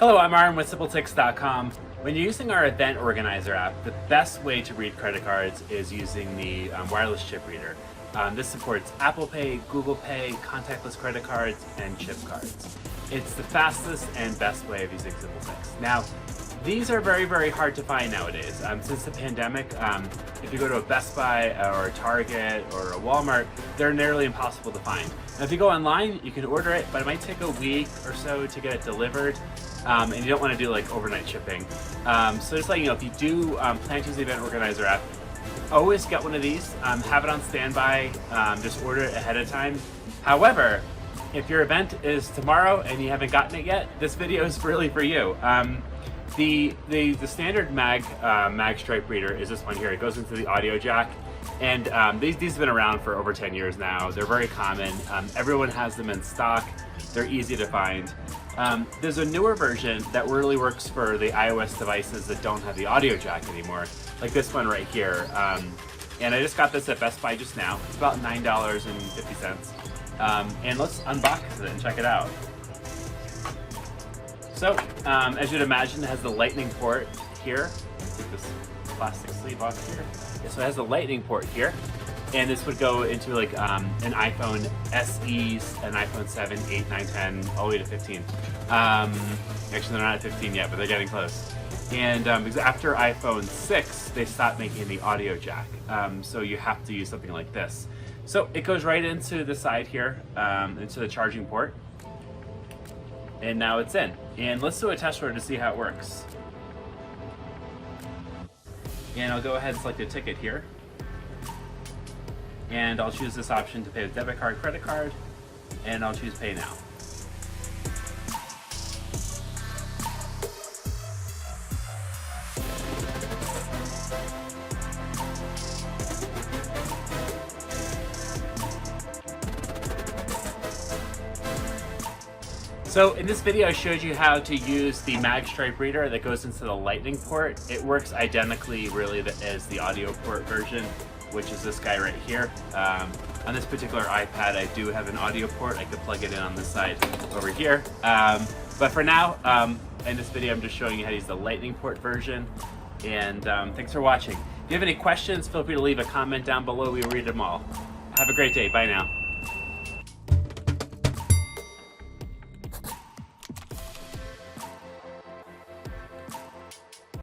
Hello, I'm Aaron with SimpleTix.com. When you're using our event organizer app, the best way to read credit cards is using the wireless chip reader. This supports Apple Pay, Google Pay, contactless credit cards, and chip cards. It's the fastest and best way of using SimpleTix. Now, these are very, very hard to find nowadays. Since the pandemic, if you go to a Best Buy or a Target or a Walmart, they're nearly impossible to find. Now, if you go online, you can order it, but it might take a week or so to get it delivered. And you don't want to do like overnight shipping. So just letting you know, if you do plan to use the event organizer app, always get one of these, have it on standby, just order it ahead of time. However, if your event is tomorrow and you haven't gotten it yet, this video is really for you. The standard mag stripe reader is this one here. It goes into the audio jack, and these have been around for over 10 years now. They're very common. Everyone has them in stock. They're easy to find. There's a newer version that really works for the iOS devices that don't have the audio jack anymore, like this one right here. And I just got this at Best Buy just now. It's about $9.50. And let's unbox it and check it out. So, as you'd imagine, it has the Lightning port here. Take this plastic sleeve off here. Yeah, so it has the Lightning port here. And this would go into like an iPhone SE, an iPhone 7, 8, 9, 10, all the way to 15. Actually, they're not at 15 yet, but they're getting close. And because after iPhone 6, they stopped making the audio jack. So you have to use something like this. So it goes right into the side here, into the charging port. And now it's in. And let's do a test run to see how it works. And I'll go ahead and select a ticket here. And I'll choose this option to pay with debit card, credit card, and I'll choose Pay Now. So in this video, I showed you how to use the mag stripe reader that goes into the Lightning port. It works identically really as the audio port version, which is this guy right here. On this particular iPad, I do have an audio port. I could plug it in on this side over here. But for now, in this video, I'm just showing you how to use the Lightning port version. And thanks for watching. If you have any questions, feel free to leave a comment down below. We read them all. Have a great day. Bye now.